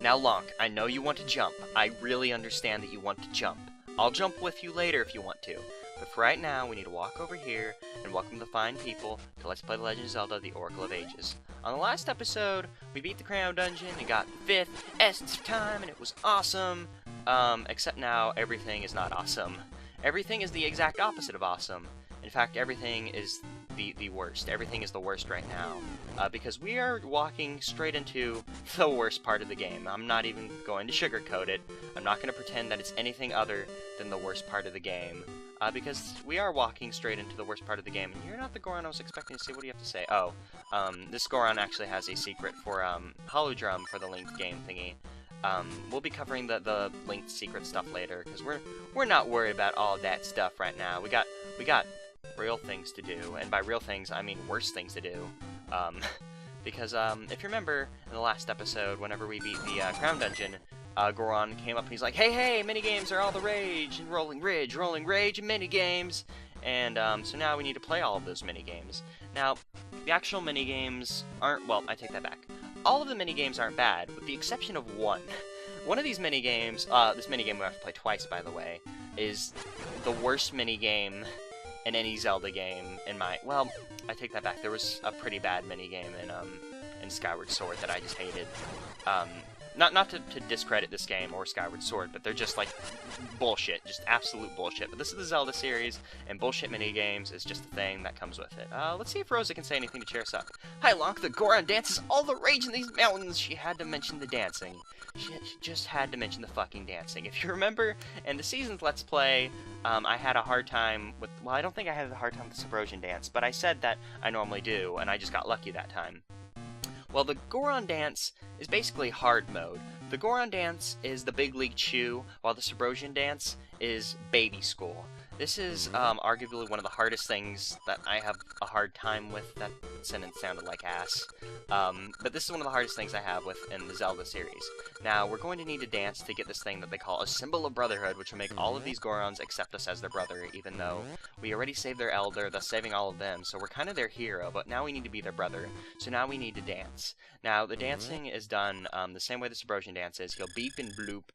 Now, Lonk, I know you want to jump. I really understand that you want to jump. I'll jump with you later if you want to. But for right now, we need to walk over here and welcome the fine people to Let's Play The Legend of Zelda, The Oracle of Ages. On the last episode, we beat the Crown Dungeon and got the 5th Essence of Time, and it was awesome. Except now, everything is not awesome. Everything is the exact opposite of awesome. In fact, everything is the worst. Everything is the worst right now. Because we are walking straight into the worst part of the game. I'm not even going to sugarcoat it. I'm not going to pretend that it's anything other than the worst part of the game. Because we are walking straight into the worst part of the game. And you're not the Goron I was expecting to see. What do you have to say? Oh, this Goron actually has a secret for Holodrum for the Linked game thingy. We'll be covering the Linked secret stuff later, because we're not worried about all that stuff right now. We got real things to do, and by real things I mean worse things to do. Because if you remember in the last episode, whenever we beat the Crown Dungeon, Goron came up and he's like, hey, minigames are all the rage, and rolling rage, and minigames. And so now we need to play all of those minigames. Now, the actual minigames aren't, well, I take that back. All of the minigames aren't bad, with the exception of one. One of these minigames, this minigame we have to play twice, by the way, is the worst minigame in any Zelda game in my... Well, I take that back. There was a pretty bad minigame in Skyward Sword that I just hated. Not to discredit this game or Skyward Sword, but they're just, like, bullshit. Just absolute bullshit. But this is the Zelda series, and bullshit minigames is just the thing that comes with it. Let's see if Rosa can say anything to cheer us up. Hi, Lonk. The Goron dances all the rage in these mountains. She had to mention the dancing. She just had to mention the fucking dancing. If you remember, in the Seasons Let's Play, I had a hard time with... Well, I don't think I had a hard time with the Subrosion dance, but I said that I normally do, and I just got lucky that time. Well, the Goron dance is basically hard mode. The Goron dance is the Big League Chew, while the Subrosion dance is baby school. This is arguably one of the hardest things that I have a hard time with. That sentence sounded like ass. But this is one of the hardest things I have in the Zelda series. Now, we're going to need to dance to get this thing that they call a Symbol of Brotherhood, which will make all of these Gorons accept us as their brother, even though we already saved their elder, thus saving all of them, so we're kind of their hero, but now we need to be their brother, so now we need to dance. Now, the dancing is done the same way the Subrosion dance is. He'll beep and bloop,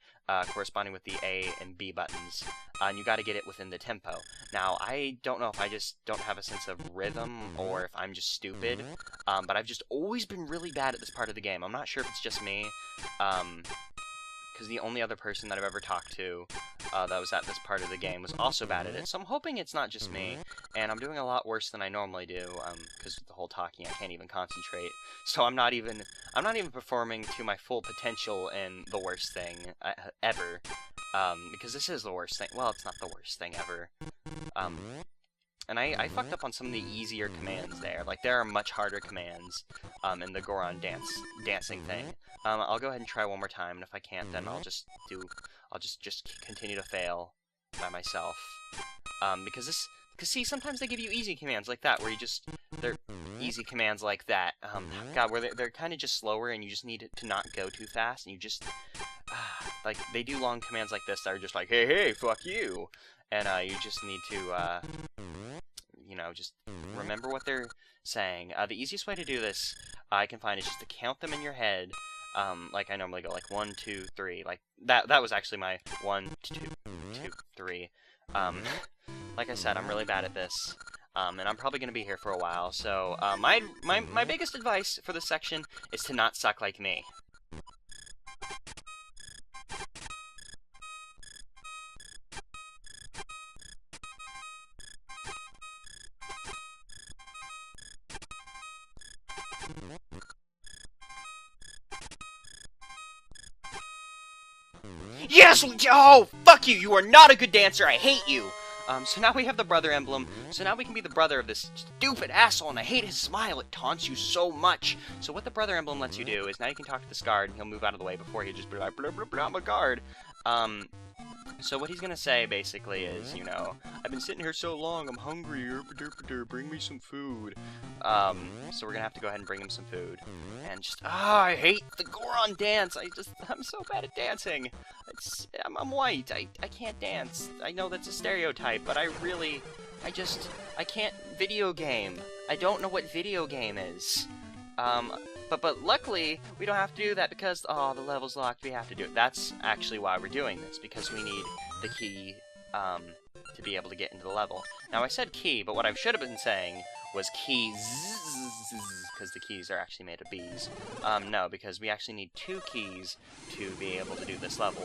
corresponding with the A and B buttons, and you gotta get it within the tempo. Now, I don't know if I just don't have a sense of rhythm, or if I'm just stupid, but I've just always been really bad at this part of the game. I'm not sure if it's just me, because the only other person that I've ever talked to that was at this part of the game was also bad at it, so I'm hoping it's not just me, and I'm doing a lot worse than I normally do, because with the whole talking I can't even concentrate, so I'm not even performing to my full potential in the worst thing ever, because this is the worst thing. Well, it's not the worst thing ever. And I fucked up on some of the easier commands there. Like, there are much harder commands in the Goron dancing thing. I'll go ahead and try one more time, and if I can't, then I'll just continue to fail by myself. Because see, sometimes they give you easy commands like that, where they're easy commands like that. God, where they're kind of just slower, and you just need to not go too fast, and you just, like, they do long commands like this that are just like, hey, fuck you, and you just need to, you know, just remember what they're saying. The easiest way to do this, I can find, is just to count them in your head, like I normally go, like 1, 2, 3, like, that was actually my 1, 2, 3, like I said, I'm really bad at this, and I'm probably going to be here for a while, so, my biggest advice for this section is to not suck like me. Yes! Oh, fuck you! You are not a good dancer! I hate you! So now we have the brother emblem, so now we can be the brother of this stupid asshole, and I hate his smile, it taunts you so much! So what the brother emblem lets you do is, now you can talk to this guard, and he'll move out of the way before he'll just be like, blah blah blah, I'm a guard! So what he's gonna say, basically, is, you know, I've been sitting here so long, I'm hungry, bring me some food. So we're gonna have to go ahead and bring him some food. And just, I hate the Goron dance, I'm so bad at dancing. I'm white, I can't dance. I know that's a stereotype, but I can't video game. I don't know what video game is. But luckily, we don't have to do that because, oh, the level's locked, we have to do it. That's actually why we're doing this, because we need the key, to be able to get into the level. Now, I said key, but what I should have been saying was keys, because the keys are actually made of bees. No, because we actually need 2 keys to be able to do this level,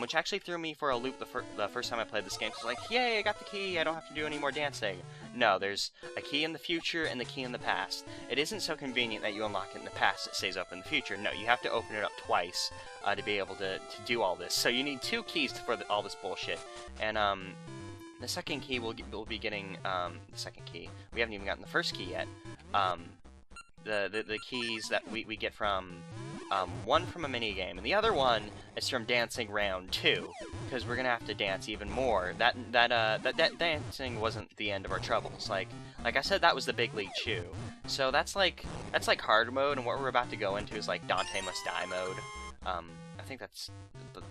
which actually threw me for a loop the first time I played this game. It's like, yay, I got the key, I don't have to do any more dancing. No, there's a key in the future and the key in the past. It isn't so convenient that you unlock it in the past, it stays open in the future. No, you have to open it up twice to be able to do all this. So you need 2 keys for all this bullshit. And, the second key we'll be getting, the second key. We haven't even gotten the first key yet. The keys that we get from, one from a minigame, and the other one is from dancing round 2, because we're gonna have to dance even more. That dancing wasn't the end of our troubles. Like I said, that was the Big League Chew. So that's like hard mode, and what we're about to go into is like Dante Must Die mode. I think that's...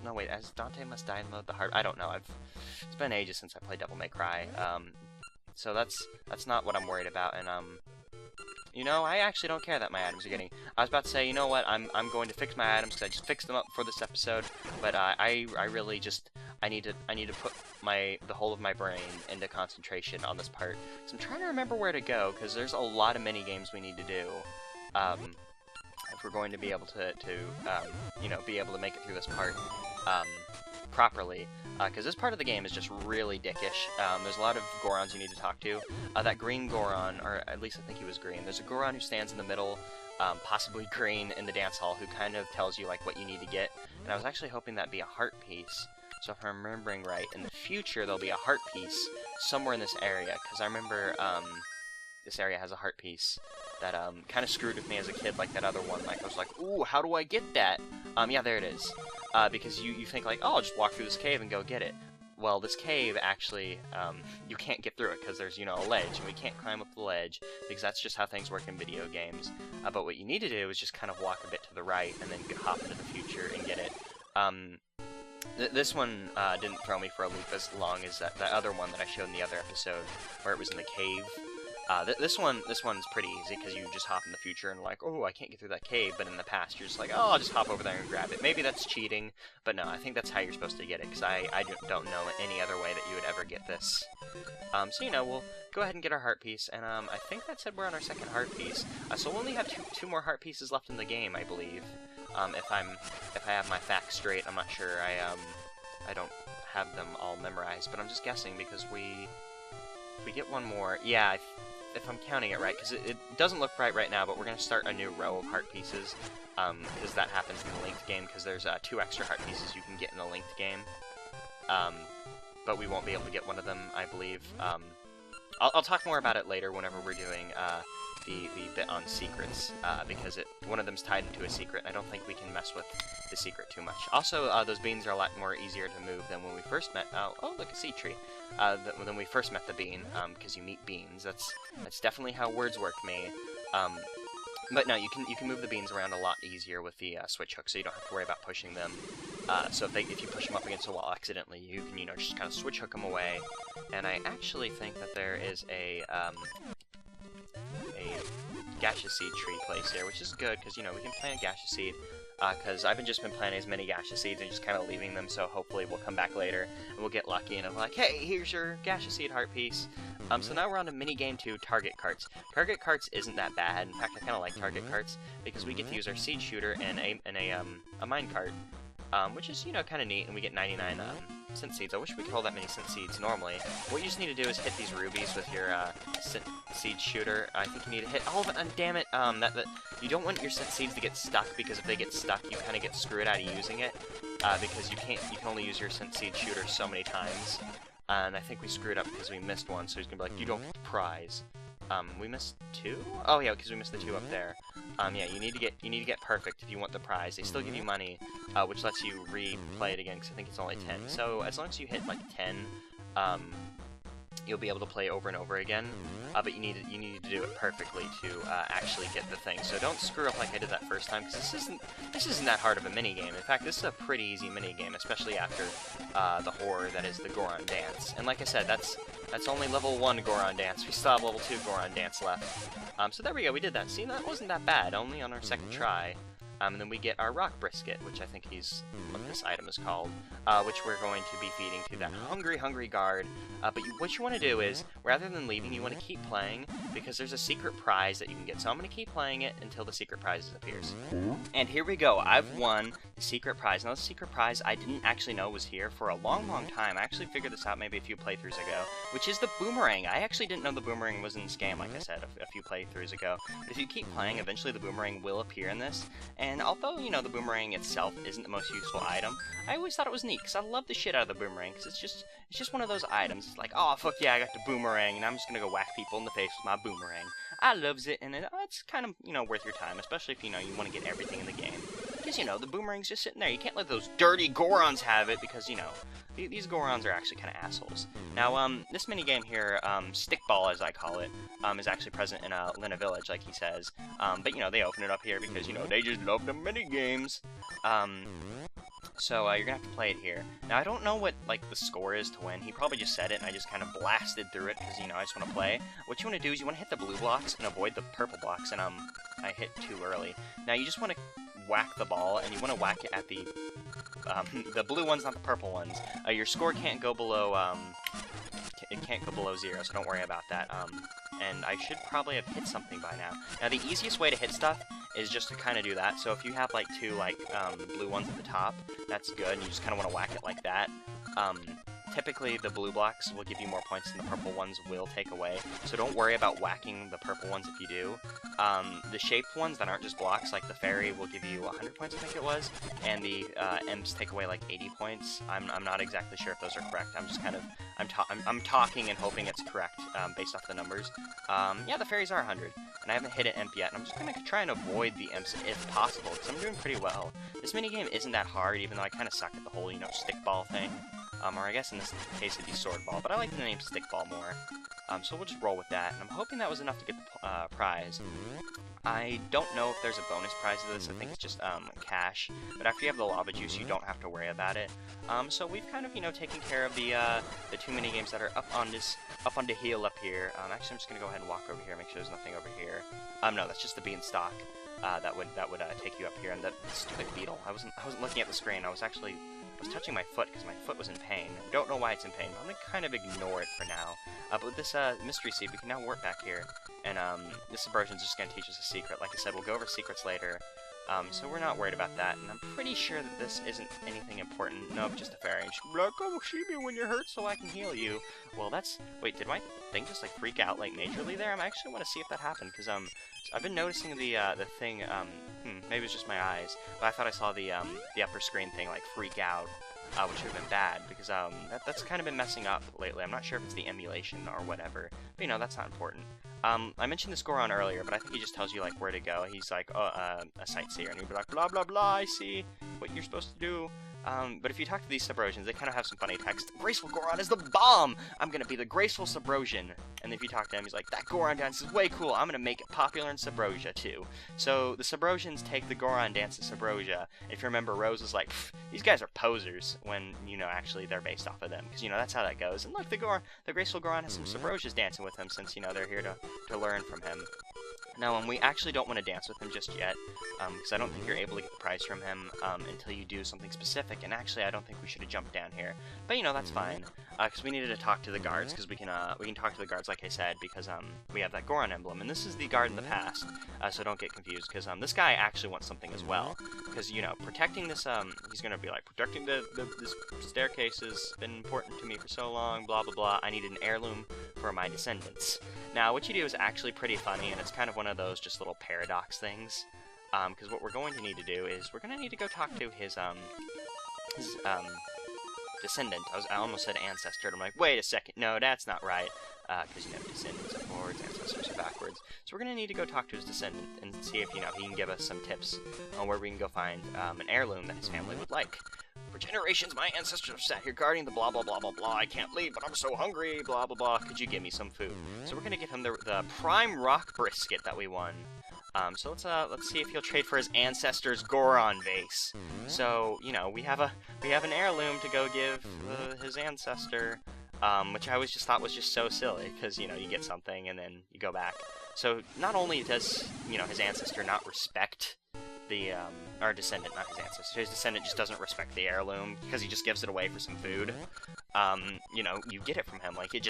No, wait, as Dante Must Die mode, the hard... I don't know, it's been ages since I played Devil May Cry, so that's not what I'm worried about, and, you know, I actually don't care that my items are getting... I was about to say, you know what, I'm going to fix my items, because I just fixed them up for this episode, but, I really just... I need to put the whole of my brain into concentration on this part, so I'm trying to remember where to go, because there's a lot of mini-games we need to do, if we're going to be able to you know, be able to make it through this part properly, because this part of the game is just really dickish. There's a lot of Gorons you need to talk to. That green Goron, or at least I think he was green, there's a Goron who stands in the middle, possibly green, in the dance hall, who kind of tells you, like, what you need to get, and I was actually hoping that'd be a heart piece. So if I'm remembering right, in the future there'll be a heart piece somewhere in this area, because I remember, this area has a heart piece that kind of screwed with me as a kid, like that other one. Like, I was like, ooh, how do I get that? Yeah, there it is. Because you think, like, oh, I'll just walk through this cave and go get it. Well, this cave, actually, you can't get through it, because there's, you know, a ledge, and we can't climb up the ledge, because that's just how things work in video games. But what you need to do is just kind of walk a bit to the right, and then hop into the future and get it. This one didn't throw me for a loop as long as that other one that I showed in the other episode, where it was in the cave. This one's pretty easy, because you just hop in the future and like, oh, I can't get through that cave, but in the past you're just like, oh, I'll just hop over there and grab it. Maybe that's cheating, but no, I think that's how you're supposed to get it, because I don't know any other way that you would ever get this. So, you know, we'll go ahead and get our heart piece, and I think that said we're on our second heart piece. So we'll only have two more heart pieces left in the game, I believe. If I have my facts straight, I'm not sure. I don't have them all memorized, but I'm just guessing, because we get one more. Yeah, if I'm counting it right, because it doesn't look right now, but we're going to start a new row of heart pieces, because that happens in the linked game, because there's 2 extra heart pieces you can get in the linked game, but we won't be able to get one of them, I believe. I'll talk more about it later whenever we're doing the bit on secrets, because one of them's tied into a secret, and I don't think we can mess with the secret too much. Also, those beans are a lot more easier to move than when we first met. Oh, look, a seed tree. When we first met the bean, because you meet beans. That's definitely how words work to me. But no, you can move the beans around a lot easier with the switch hook, so you don't have to worry about pushing them. So if you push them up against a wall accidentally, you can, you know, just kind of switch hook them away. And I actually think that there is a gaseous seed tree place here, which is good, because, you know, we can plant a gaseous seed, because I've just been planting as many gaseous seeds and just kind of leaving them, so hopefully we'll come back later, and we'll get lucky, and I'm like, hey, here's your gaseous seed heart piece. So now we're on to minigame 2, target carts. Target carts isn't that bad. In fact, I kind of like target carts, because we get to use our seed shooter and a mine cart, which is, you know, kind of neat, and we get 99 scent seeds. I wish we could hold that many scent seeds normally. What you just need to do is hit these rubies with your scent seed shooter. I think you need to hit all of it, and damn it, you don't want your scent seeds to get stuck, because if they get stuck, you kind of get screwed out of using it, because you can only use your scent seed shooter so many times, and I think we screwed up because we missed one, so he's gonna be like, you don't get the prize. We missed 2? Oh yeah, because we missed the 2 up there. Yeah, you need to get perfect if you want the prize. They still give you money, which lets you replay it again, because I think it's only 10. So as long as you hit like 10, you'll be able to play over and over again, but you need to do it perfectly to actually get the thing. So don't screw up like I did that first time, because this isn't that hard of a mini game. In fact, this is a pretty easy mini game, especially after the horror that is the Goron dance. And like I said, that's only level 1 Goron dance. We still have level 2 Goron dance left. So there we go. We did that. See, that wasn't that bad. Only on our second try. And then we get our rock brisket, which I think is what this item is called, which we're going to be feeding to that hungry guard. But what you want to do is, rather than leaving, you want to keep playing, because there's a secret prize that you can get. So I'm going to keep playing it until the secret prize appears. And here we go. I've won the secret prize. Now, the secret prize I didn't actually know was here for a long time. I actually figured this out maybe a few playthroughs ago, which is the boomerang. I actually didn't know the boomerang was in this game, like I said, a few playthroughs ago. But if you keep playing, eventually the boomerang will appear in this. And although, you know, the boomerang itself isn't the most useful item, I always thought it was neat, because I love the shit out of the boomerang, because it's just one of those items. It's like, oh, fuck yeah, I got the boomerang, and I'm just gonna go whack people in the face with my boomerang. I loves it, and it's kind of, you know, worth your time, especially if, you know, you want to get everything in the game. Because, you know, the boomerang's just sitting there. You can't let those dirty Gorons have it, because, you know, these Gorons are actually kind of assholes. Now, this minigame here, Stickball, as I call it, is actually present in Lena Village, like he says. But, you know, they open it up here because, you know, they just love the minigames. So, you're gonna have to play it here. Now, I don't know what, like, the score is to win. He probably just said it, and I just kind of blasted through it, because, you know, I just want to play. What you want to do is you want to hit the blue blocks and avoid the purple blocks, and, I hit too early. Now, you just want to whack the ball, and you want to whack it at the blue ones, not the purple ones. Your score can't go below, it can't go below 0, so don't worry about that. And I should probably have hit something by now. Now, the easiest way to hit stuff is just to kind of do that. So if you have, like, 2, like, blue ones at the top, that's good, and you just kind of want to whack it like that. Typically, the blue blocks will give you more points than the purple ones will take away, so don't worry about whacking the purple ones if you do. The shaped ones that aren't just blocks, like the fairy, will give you 100 points, I think it was, and the imps take away like 80 points. I'm not exactly sure if those are correct. I'm just kind of, I'm talking and hoping it's correct based off the numbers. Yeah, the fairies are 100, and I haven't hit an imp yet, and I'm just going to try and avoid the imps if possible, because I'm doing pretty well. This minigame isn't that hard, even though I kind of suck at the whole, you know, stickball thing. Or I guess in this case it'd be sword ball, but I like the name stickball more. So we'll just roll with that, and I'm hoping that was enough to get the prize. I don't know if there's a bonus prize to this. I think it's just cash, but after you have the lava juice, you don't have to worry about it. So we've kind of, you know, taken care of the 2 mini games that are up on the hill up here. Actually, I'm just gonna go ahead and walk over here, make sure there's nothing over here. No, that's just the beanstalk. That would take you up here, and that stupid beetle. I wasn't looking at the screen. I was touching my foot because my foot was in pain. Don't know why it's in pain, but I'm gonna kind of ignore it for now. But with this mystery seed, we can now warp back here, and this subversion's just gonna teach us a secret. Like I said, we'll go over secrets later. So we're not worried about that, and I'm pretty sure that this isn't anything important. Nope, just a fairy. And she'll be like, oh, see me when you're hurt so I can heal you. Well, that's... Wait, did my thing just, like, freak out, like, majorly there? I actually want to see if that happened, because, I've been noticing the thing, maybe it's just my eyes, but I thought I saw the upper screen thing, like, freak out, which would have been bad, because, that's kind of been messing up lately. I'm not sure if it's the emulation or whatever, but, you know, that's not important. I mentioned this Goron earlier, but I think he just tells you, like, where to go. He's like, oh, a sightseer, and he'd be like, blah, blah, blah, I see what you're supposed to do. But if you talk to these Subrosians, they kind of have some funny text. Graceful Goron is the bomb! I'm gonna be the graceful Subrosian. And if you talk to him, he's like, that Goron dance is way cool, I'm gonna make it popular in Subrosia, too. So, the Subrosians take the Goron dance to Subrosia. If you remember, Rose is like, these guys are posers, when, you know, actually they're based off of them. Because, you know, that's how that goes. And look, the graceful Goron has some Subrosias dancing with him, since, you know, they're here to learn from him. Now, we actually don't want to dance with him just yet, because I don't think you're able to get the prize from him until you do something specific, and actually I don't think we should have jumped down here. But, you know, that's fine, because we needed to talk to the guards, because we can talk to the guards, like I said, because we have that Goron emblem, and this is the guard in the past, so don't get confused, because this guy actually wants something as well, because, you know, protecting this, he's going to be like, protecting this staircase has been important to me for so long, blah, blah, blah, I need an heirloom for my descendants. Now, what you do is actually pretty funny, and it's kind of one of those just little paradox things, because what we're going to need to do is we're going to need to go talk to his descendant. I almost said ancestor, and I'm like, wait a second, no, that's not right, because, you know, descendants are forwards, ancestors are backwards. So we're going to need to go talk to his descendant and see if, you know, he can give us some tips on where we can go find an heirloom that his family would like. For generations, my ancestors have sat here guarding the blah blah blah blah blah. I can't leave, but I'm so hungry, blah blah blah. Could you give me some food? So we're gonna give him the prime rock brisket that we won. So let's see if he'll trade for his ancestor's Goron vase. So, you know, we have an heirloom to go give his ancestor, which I always just thought was just so silly, because, you know, you get something and then you go back. So not only does, you know, his ancestor not respect the, our descendant, not his ancestor, his descendant just doesn't respect the heirloom, because he just gives it away for some food. You know, you get it from him, like, it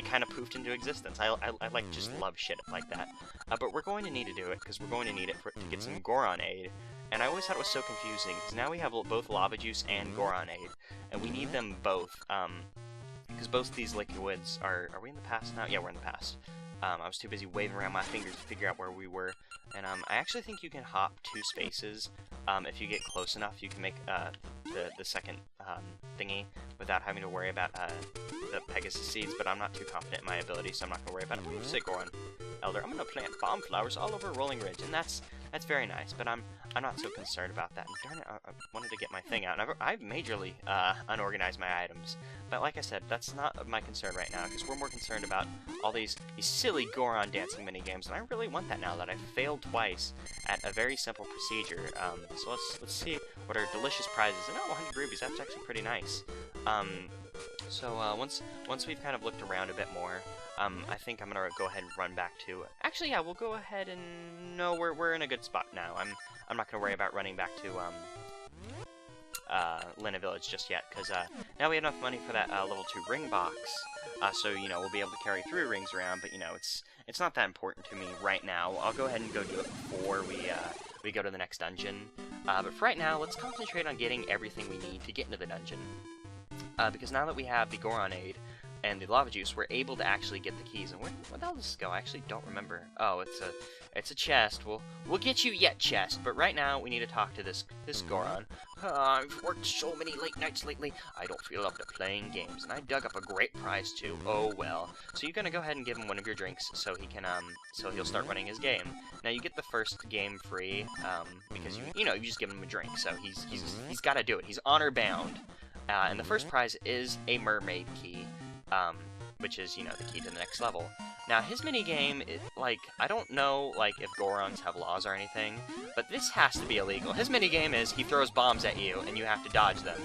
kind of poofed into existence. I like, just love shit like that. But we're going to need to do it, because we're going to need it to get some Goron aid. And I always thought it was so confusing, because now we have both Lava Juice and Goron aid, and we need them both, because both these liquids are we in the past now? Yeah, we're in the past. I was too busy waving around my fingers to figure out where we were. And I actually think you can hop 2 spaces. If you get close enough, you can make the second thingy without having to worry about the Pegasus seeds, but I'm not too confident in my ability, so I'm not going to worry about it. I'm going to say Goron Elder. I'm going to plant bomb flowers all over Rolling Ridge, and that's very nice, but I'm not so concerned about that. And darn it, I wanted to get my thing out, and I've majorly unorganized my items. But like I said, that's not my concern right now, because we're more concerned about all these silly Goron dancing minigames, and I really want that now that I've failed twice at a very simple procedure. So let's see what our delicious prizes. And 100 rubies, that's actually pretty nice. So once we've kind of looked around a bit more, I think I'm gonna go ahead and run back to. Actually, yeah, we'll go ahead and no, we're in a good spot now. I'm not gonna worry about running back to Lena Village just yet, because now we have enough money for that level 2 ring box. So you know we'll be able to carry 3 rings around, but you know it's not that important to me right now. I'll go ahead and go do it before we go to the next dungeon. But for right now, let's concentrate on getting everything we need to get into the dungeon. Because now that we have the Goron aid and the Lava Juice, we're able to actually get the keys. And where the hell does this go? I actually don't remember. Oh, it's a chest. We'll get you yet, chest. But right now, we need to talk to this Goron. I've worked so many late nights lately, I don't feel up to playing games. And I dug up a great prize, too. Oh, well. So you're gonna go ahead and give him one of your drinks so he can, so he'll start running his game. Now, you get the first game free, because you just give him a drink. So he's gotta do it. He's honor-bound. And the first prize is a mermaid key, which is, the key to the next level. Now, his minigame, I don't know, if Gorons have laws or anything, but this has to be illegal. His minigame is he throws bombs at you, and you have to dodge them.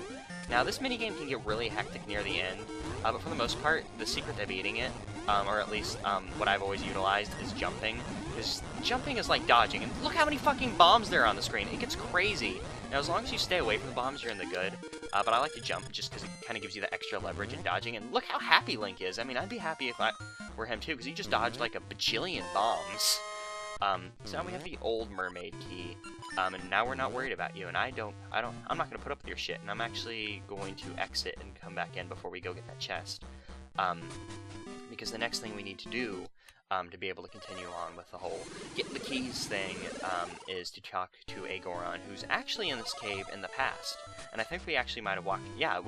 Now, this minigame can get really hectic near the end, but for the most part, the secret to beating it, or at least what I've always utilized, is jumping. Because jumping is like dodging, and look how many fucking bombs there are on the screen. It gets crazy. Now, as long as you stay away from the bombs, you're in the good. But I like to jump just because it kind of gives you the extra leverage in dodging. And look how happy Link is. I mean, I'd be happy if I were him too, because he just dodged like a bajillion bombs. So now we have the old mermaid key, and now we're not worried about you. And I'm not gonna put up with your shit. And I'm actually going to exit and come back in before we go get that chest. Because the next thing we need to do, to be able to continue on with the whole getting the keys thing, is to talk to a Goron who's actually in this cave in the past. And I think we actually might have walked... Yeah,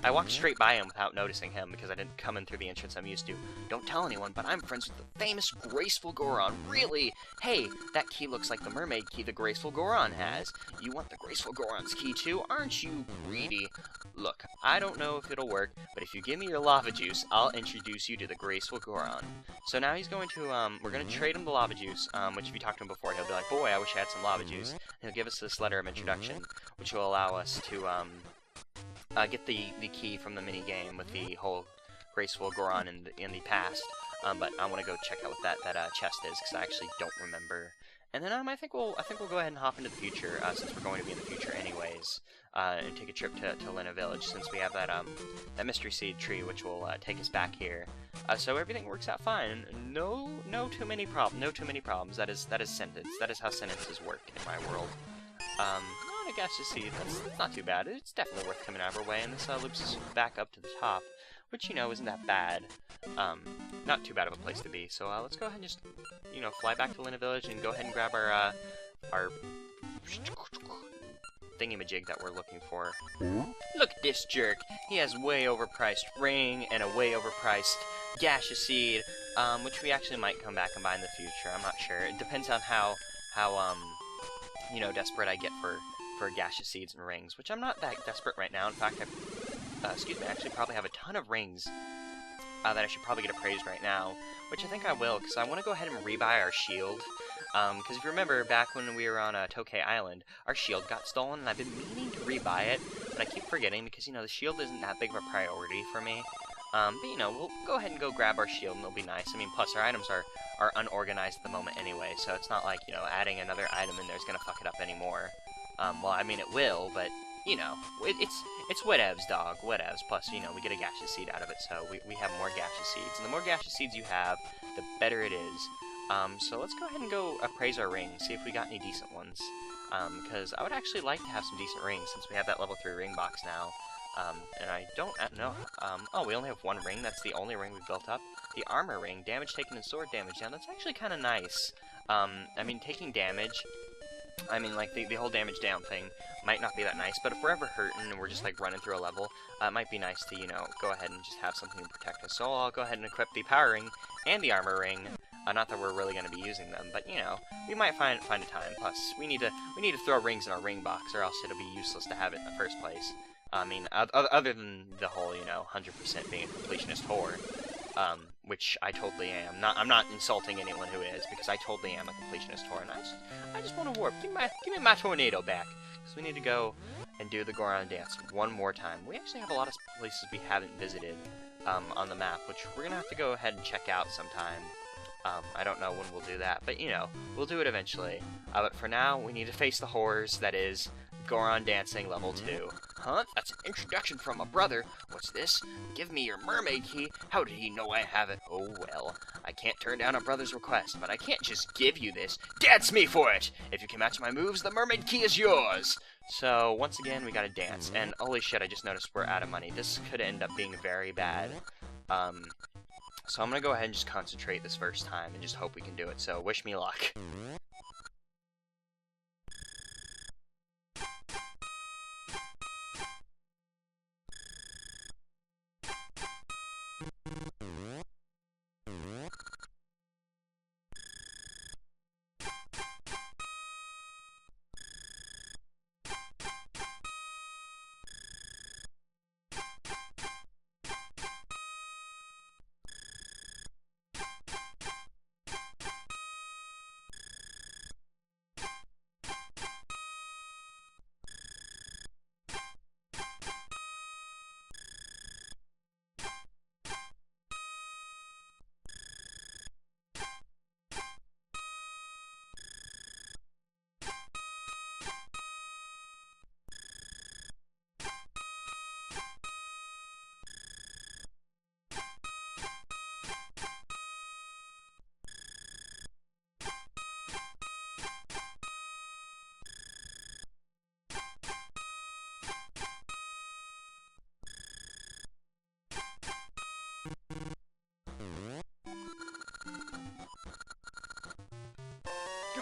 I walked straight by him without noticing him because I didn't come in through the entrance I'm used to. Don't tell anyone, but I'm friends with the famous Graceful Goron. Really? Hey, that key looks like the mermaid key the Graceful Goron has. You want the Graceful Goron's key too? Aren't you greedy? Look, I don't know if it'll work, but if you give me your lava juice, I'll introduce you to the Graceful Goron. So now he's going to, we're going to trade him the lava juice, which if you talk to him before, he'll be like, boy, I wish I had some lava juice. And he'll give us this letter of introduction, which will allow us to, get the key from the mini game with the whole Graceful Goron in the past. But I want to go check out what that chest is, because I actually don't remember. And then I think we'll go ahead and hop into the future, since we're going to be in the future anyways, and take a trip to Lena Village, since we have that mystery seed tree, which will take us back here. So everything works out fine. No too many problems. That is sentence. That is how sentences work in my world. I guess you see, that's not too bad. It's definitely worth coming out of our way, and this loops us back up to the top, which isn't that bad. Not too bad of a place to be. So let's go ahead and just fly back to Lena Village and go ahead and grab our thingamajig that we're looking for. Look at this jerk. He has way overpriced ring and a way overpriced gaseous seed, which we actually might come back and buy in the future. I'm not sure. It depends on how desperate I get for for gaseous seeds and rings, which I'm not that desperate right now. In fact, I actually probably have a ton of rings that I should probably get appraised right now, which I think I will, because I want to go ahead and rebuy our shield. Because if you remember, back when we were on Tokay Island, our shield got stolen, and I've been meaning to rebuy it, but I keep forgetting, because, you know, the shield isn't that big of a priority for me. But, you know, we'll go ahead and go grab our shield, and it'll be nice. I mean, plus, our items are unorganized at the moment anyway, so it's not like, you know, adding another item in there is going to fuck it up anymore. Well, I mean, it will, but, you know, it's whatevs, dog, whatevs. Plus, you know, we get a gaseous seed out of it, so we have more gaseous seeds. And the more gaseous seeds you have, the better it is. So let's go ahead and go appraise our rings, see if we got any decent ones. Because I would actually like to have some decent rings, since we have that level 3 ring box now. And I don't know, oh, we only have one ring, that's the only ring we've built up. The armor ring, damage taken and sword damage down, that's actually kind of nice. I mean, taking damage, I mean, like, the whole damage down thing might not be that nice, but if we're ever hurting and we're just, like, running through a level, it might be nice to, you know, go ahead and just have something to protect us. So I'll go ahead and equip the power ring and the armor ring. Not that we're really going to be using them, but, you know, we might find a time. Plus, we need to throw rings in our ring box, or else it'll be useless to have it in the first place. I mean, other than the whole, you know, 100% being a completionist whore, which I totally am. I'm not insulting anyone who is, because I totally am a completionist whore, and I just want to warp. Give me my tornado back, because we need to go and do the Goron dance one more time. We actually have a lot of places we haven't visited on the map, which we're gonna have to go ahead and check out sometime. I don't know when we'll do that, but, you know, we'll do it eventually. But for now, we need to face the horrors that is Goron Dancing Level 2. Huh? That's an introduction from a brother. What's this? Give me your mermaid key. How did he know I have it? Oh, well. I can't turn down a brother's request, but I can't just give you this. Dance me for it! If you can match my moves, the mermaid key is yours! So, once again, we gotta dance. And, holy shit, I just noticed we're out of money. This could end up being very bad. So I'm gonna go ahead and just concentrate this first time and just hope we can do it. So, wish me luck.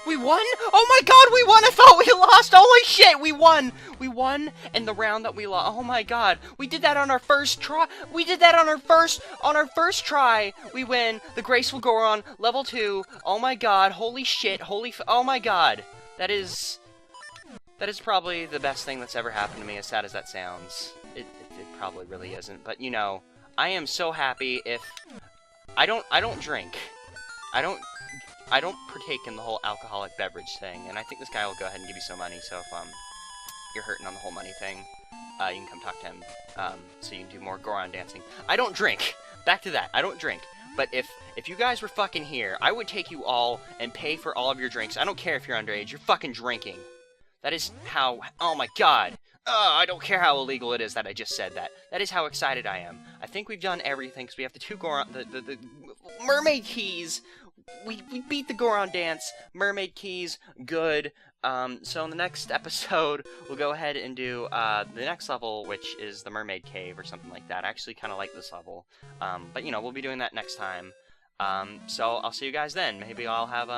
We won? Oh my god, we won! I thought we lost! Holy shit, we won! We won, and the round that we lost, oh my god, we did that on our first try! We did that on our first try! We win, the Graceful Goron, level 2, oh my god, holy shit, oh my god! That is probably the best thing that's ever happened to me, as sad as that sounds. It probably really isn't, but you know, I am so happy if... I don't drink. I don't partake in the whole alcoholic beverage thing, and I think this guy will go ahead and give you some money, so if, you're hurting on the whole money thing, you can come talk to him, so you can do more Goron dancing. I don't drink! Back to that, I don't drink. But if you guys were fucking here, I would take you all and pay for all of your drinks. I don't care if you're underage, you're fucking drinking. That is how, oh my god! I don't care how illegal it is that I just said that. That is how excited I am. I think we've done everything, because we have the two Goron, the mermaid keys! We beat the Goron dance, mermaid keys, good. So in the next episode, we'll go ahead and do the next level, which is the mermaid cave or something like that. I actually kind of like this level, but you know, we'll be doing that next time. So I'll see you guys then. Maybe I'll have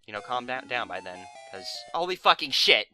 you know, calmed down by then, because holy fucking shit.